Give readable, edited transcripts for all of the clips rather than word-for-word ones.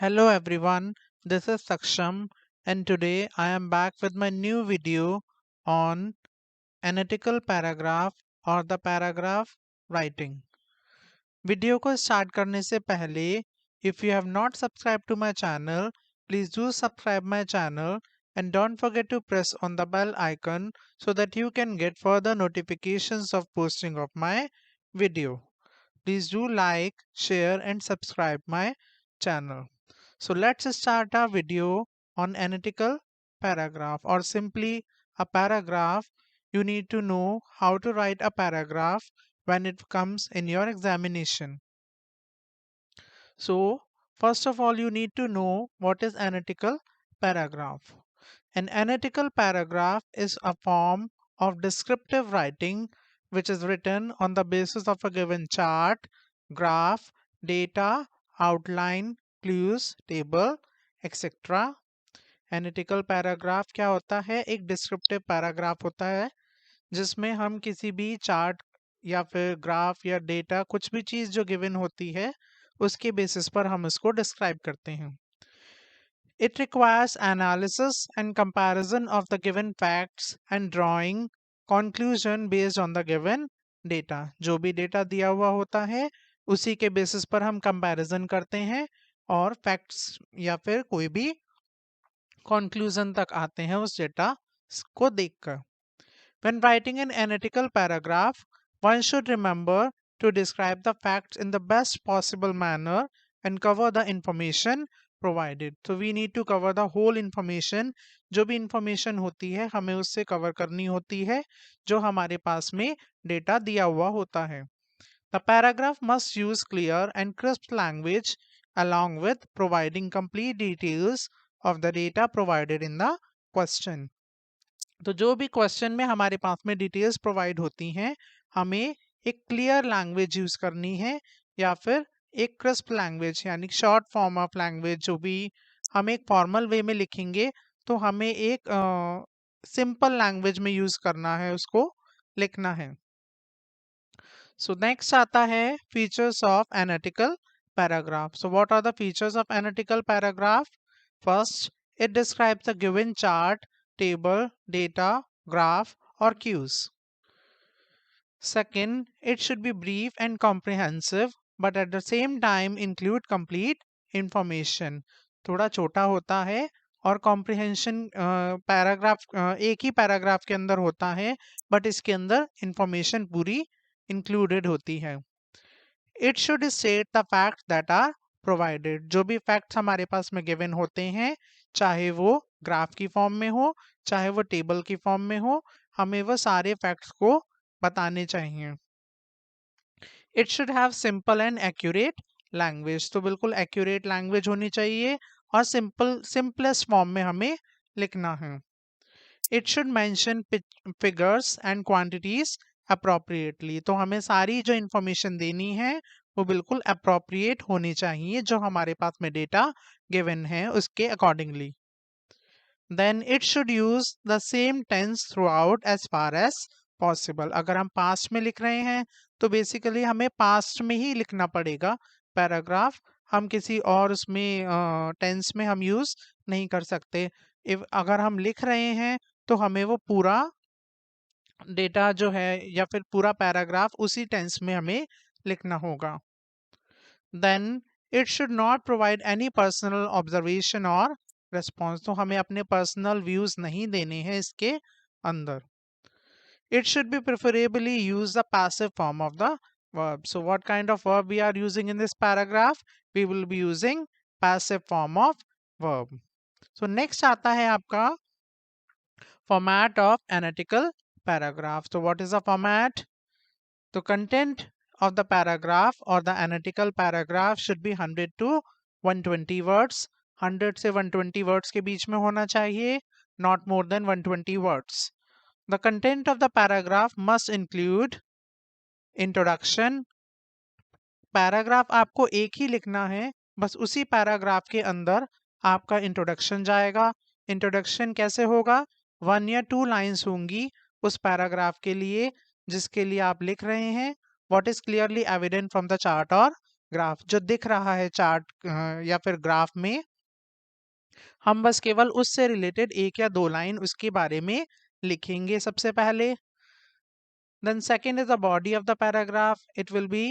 Hello everyone, this is Saksham and today I am back with my new video on analytical paragraph or the paragraph writing. Video को start करने से पहले if you have not subscribed to my channel, please do subscribe my channel and don't forget to press on the bell icon so that you can get further notifications of posting of my video. Please do like, share and subscribe my channel. So let's start our video on analytical paragraph or simply a paragraph. You need to know how to write a paragraph when it comes in your examination. So first of all you need to know what is analytical paragraph. An analytical paragraph is a form of descriptive writing which is written on the basis of a given chart, graph, data, outline, clues, table, etc. Analytical paragraph क्या होता है? एक descriptive paragraph होता है जिसमें हम किसी भी चार्ट या फिर ग्राफ या डेटा कुछ भी चीज जो गिवन होती है उसके बेसिस पर हम इसको डिस्क्राइब करते हैं. It requires analysis and comparison of the given facts and drawing conclusion based on the given data. जो भी डेटा दिया हुआ होता है उसी के बेसिस पर हम कंपैरिजन करते हैं और फैक्ट्स या फिर कोई भी कंक्लूजन तक आते हैं उस डेटा को देखकर. When writing an analytical paragraph, one should remember to describe the facts in the best possible manner and cover the information provided. So we need to cover the whole information. जो भी information होती है हमें उससे cover करनी होती है जो हमारे पास में डेटा दिया हुआ होता है. The paragraph must use clear and crisp language along with providing complete details of the data provided in the question. तो जो भी क्वेश्चन में हमारे पास में डिटेल्स प्रोवाइड होती हैं हमें एक क्लियर लैंग्वेज यूज करनी है या फिर एक क्रिस्प लैंग्वेज यानी शॉर्ट फॉर्म ऑफ लैंग्वेज. जो भी हम एक फॉर्मल वे में लिखेंगे तो हमें एक सिंपल लैंग्वेज में यूज करना है, उसको लिखना है. सो नेक्स्ट आता है features of analytical paragraph. So what are the features of analytical paragraph? First, it describes the given chart, table, data, graph, or cues. Second, it should be brief and comprehensive, but at the same time include complete information. थोड़ा छोटा होता है और comprehension paragraph एक ही paragraph के अंदर होता है बट इसके अंदर इंफॉर्मेशन पूरी इंक्लूडेड होती है. It should state the facts that are provided. जो भी फैक्ट्स हमारे पास में गिवन होते हैं चाहे वो ग्राफ की फॉर्म में हो चाहे वो टेबल की फॉर्म में हो हमें वो सारे फैक्ट्स को बताने चाहिए. It should have simple and accurate language. तो बिल्कुल एक्यूरेट लैंग्वेज होनी चाहिए और सिंपलेस्ट फॉर्म में हमें लिखना है. It should mention figures and quantities appropriately. तो हमें सारी जो इंफॉर्मेशन देनी है वो बिल्कुल अप्रोप्रिएट होनी चाहिए जो हमारे पास में डेटा गिवन है उसके accordingly. Then it should use the same tense throughout as far as possible. अगर हम पास्ट में लिख रहे हैं तो बेसिकली हमें पास्ट में ही लिखना पड़ेगा पैराग्राफ. हम किसी और उसमें टेंस में हम यूज नहीं कर सकते. अगर हम लिख रहे हैं तो हमें वो पूरा डेटा जो है या फिर पूरा पैराग्राफ उसी टेंस में हमें लिखना होगा. Then it should not provide any personal observation और रेस्पॉन्स. तो हमें अपने पर्सनल व्यूज नहीं देने हैं इसके अंदर. It should be preferably use the passive form of the verb. So what kind of verb we are using in this paragraph? We will be using passive form of verb. So next आता है आपका format of analytical paragraph. So what is the format? The content of the paragraph or the analytical paragraph should be 100 to 120 words. 100 से 120 words के बीच में होना चाहिए, not more than 120 words. The content of the paragraph must include introduction. Paragraph आपको एक ही लिखना है, बस उसी पैराग्राफ के अंदर आपका इंट्रोडक्शन जाएगा. इंट्रोडक्शन कैसे होगा? 1 या 2 लाइंस होंगी उस पैराग्राफ के लिए जिसके लिए आप लिख रहे हैं. What is clearly evident from the chart और ग्राफ जो दिख रहा है चार्ट या फिर ग्राफ में, हम बस केवल उससे रिलेटेड एक या दो लाइन उसके बारे में लिखेंगे सबसे पहले. Then second is the body of the paragraph. It will be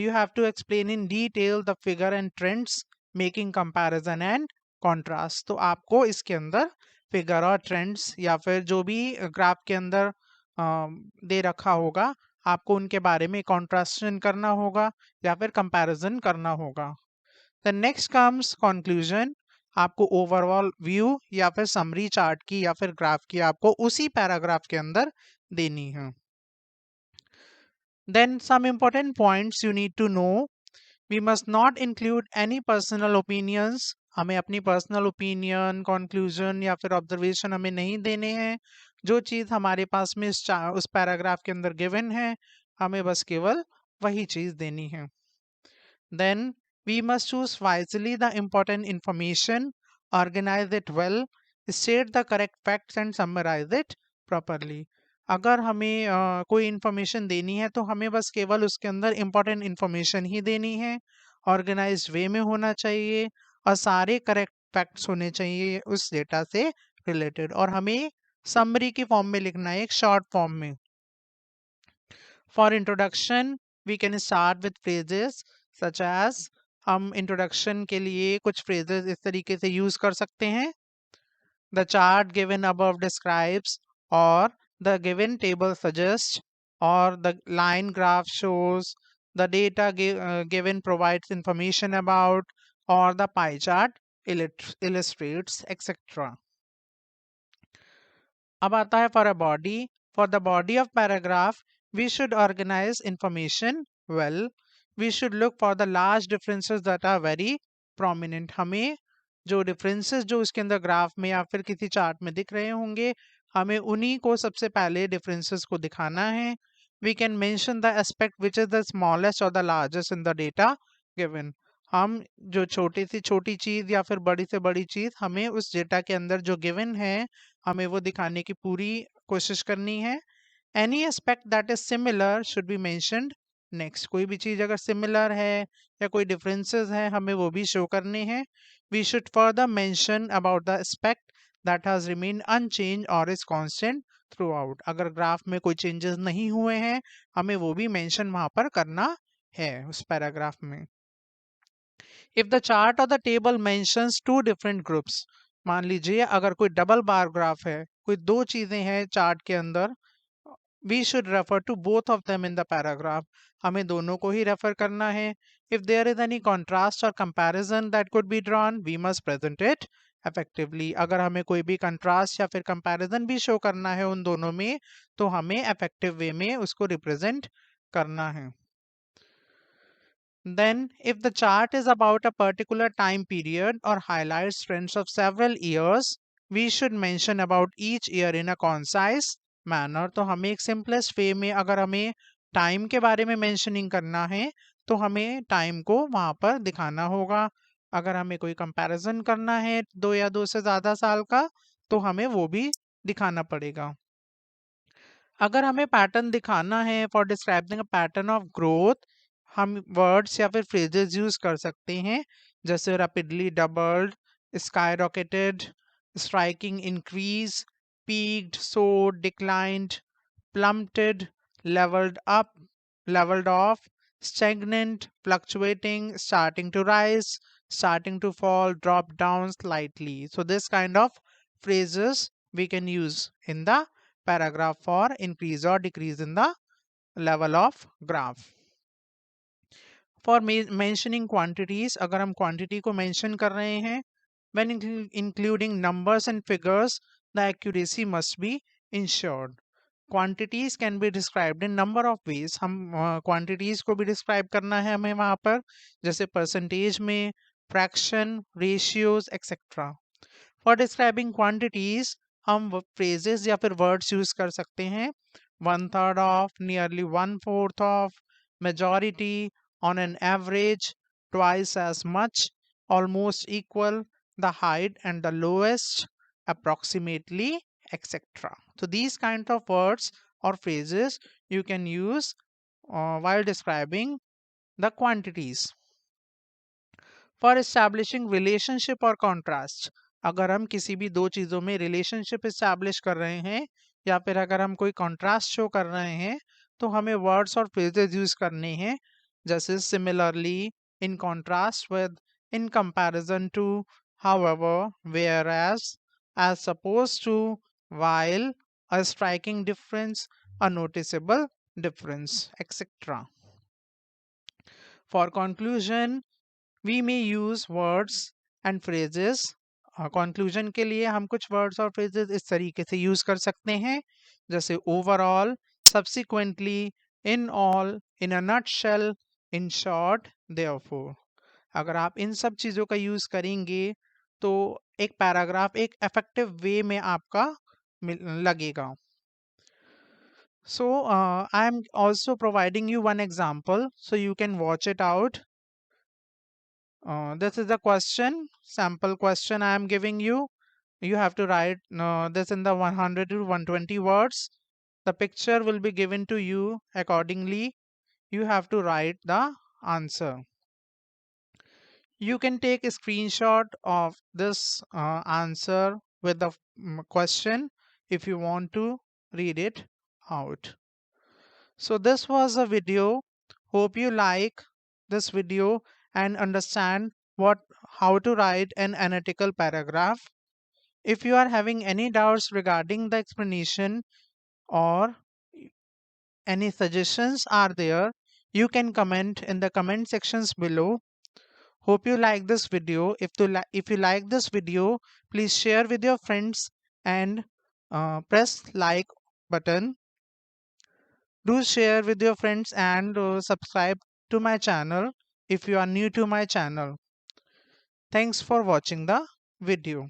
you have to explain in detail the figure and trends, making comparison and contrast. तो आपको इसके अंदर फिगर और ट्रेंड्स या फिर जो भी ग्राफ के अंदर दे रखा होगा, आपको उनके बारे में कॉन्ट्रास्टेशन करना होगा या फिर कंपैरिजन करना होगा. The next comes conclusion. आपको ओवरऑल व्यू या फिर समरी चार्ट की या फिर ग्राफ की आपको उसी पैराग्राफ के अंदर देनी है. Then some important points you need to know. We must not include any personal opinions. हमें अपनी पर्सनल ओपिनियन, कंक्लूजन या फिर ऑब्जर्वेशन हमें नहीं देने हैं. जो चीज़ हमारे पास में उस पैराग्राफ के अंदर गिवन है, हमें बस केवल वही चीज़ देनी है. Then we must choose wisely the important information, organize it well, state the correct facts and summarize it properly. अगर हमें कोई इंफॉर्मेशन देनी है तो हमें बस केवल उसके अंदर इम्पोर्टेंट इंफॉर्मेशन ही देनी है, ऑर्गेनाइज्ड वे में होना चाहिए और सारे करेक्ट फैक्ट्स होने चाहिए उस डेटा से रिलेटेड, और हमें समरी की फॉर्म में लिखना है, एक शॉर्ट फॉर्म में. For introduction we can start with phrases such as, हम इंट्रोडक्शन के लिए कुछ फ्रेजेस इस तरीके से यूज कर सकते हैं. The chart given above describes, or the given table suggests, or the line graph shows, the data given provides information about, or the pie chart illustrates, etc. अब आता है for a body. For the body of paragraph, we should organize information well. We should look for the large differences that are very prominent. हमें जो differences जो उसके अंदर graph में या फिर किसी चार्ट में दिख रहे होंगे, हमें उन्हीं को सबसे पहले डिफरेंसेस को दिखाना है. We can mention the aspect which is the smallest और the largest in the data given. हम जो छोटी से छोटी चीज या फिर बड़ी से बड़ी चीज हमें उस डेटा के अंदर जो गिवन है, हमें वो दिखाने की पूरी कोशिश करनी है. Any aspect that is similar should be mentioned next. कोई भी चीज अगर सिमिलर है या कोई डिफरेंसेस है, हमें वो भी शो करने हैं. We should further mention about the aspect that has remain unchange और इज कांस्टेंट थ्रू आउट. अगर ग्राफ में कोई चेंजेस नहीं हुए हैं, हमें वो भी मेंशन वहां पर करना है उस पैराग्राफ में. इफ द चार्ट और the table mentions two different groups, मान लीजिए अगर कोई डबल बार ग्राफ है, कोई दो चीजें हैं चार्ट के अंदर, we should refer to both of them in the paragraph. हमें दोनों को ही रेफर करना है. If there is any contrast और comparison that could be drawn, we must present it effectively. अगर हमें कोई भी कंट्रास्ट या फिर कंपैरिजन भी शो करना है उन दोनों में, तो हमें इफेक्टिव वे में उसको रिप्रेजेंट करना है. Then, if the chart is about a particular time period or highlights trends of several years, we should mention about each year in a concise manner. तो हमें एक simplest way में अगर हमें time के बारे में mentioning करना है, तो हमें time को वहाँ पर दिखाना होगा. अगर हमें कोई comparison करना है दो या दो से ज़्यादा साल का, तो हमें वो भी दिखाना पड़ेगा. अगर हमें पैटर्न दिखाना है for describing a pattern of growth, हम वर्ड्स या फिर फ्रेजेस यूज कर सकते हैं, जैसे rapidly doubled, sky rocketed, striking increase, peaked, सोड, declined, plummeted, leveled up, leveled off, stagnant, fluctuating, starting to rise, starting to fall, drop down slightly. So this kind of phrases we can use in the paragraph for increase or decrease in the level of graph. For mentioning quantities, अगर हम quantity को mention कर रहे हैं, when including numbers and figures, the accuracy must be ensured. Quantities can be described in number of ways. हम quantities को भी describe करना है हमें वहाँ पर, जैसे percentage में, fraction, ratios, etc. For describing quantities, हम phrases या फिर words use कर सकते हैं. 1/3 of, nearly 1/4 of, majority, on an average, twice as much, almost equal, the height and the lowest, approximately, etc. So these kinds of words or phrases you can use while describing the quantities. For establishing relationship और contrast, अगर हम किसी भी दो चीज़ों में relationship establish कर रहे हैं या फिर अगर हम कोई कॉन्ट्रास्ट शो कर रहे हैं तो हमें वर्ड्स और फ्रेजेस यूज करने हैं, जैसे similarly, in contrast with, in comparison to, however, whereas suppose to, while, a striking difference, a noticeable difference, etc. For conclusion, we may use words and phrases. Conclusion के लिए हम कुछ words और phrases इस तरीके से use कर सकते हैं, जैसे overall, subsequently, in all, in a nutshell, in short, therefore. अगर आप इन सब चीज़ों का यूज करेंगे तो एक पैराग्राफ एक इफेक्टिव वे में आपका लगेगा. So I am also providing you one example so you can watch it out. This is the question, sample question I am giving you. You have to write this in the 100 to 120 words. The picture will be given to you accordingly. You have to write the answer. You can take a screenshot of this answer with the question if you want to read it out. So this was a video. Hope you like this video and understand what how to write an analytical paragraph. If you are having any doubts regarding the explanation or any suggestions are there, you can comment in the comment sections below. Hope you like this video. If you like this video, please share with your friends and press like button. Do share with your friends and subscribe to my channel if you are new to my channel. Thanks for watching the video.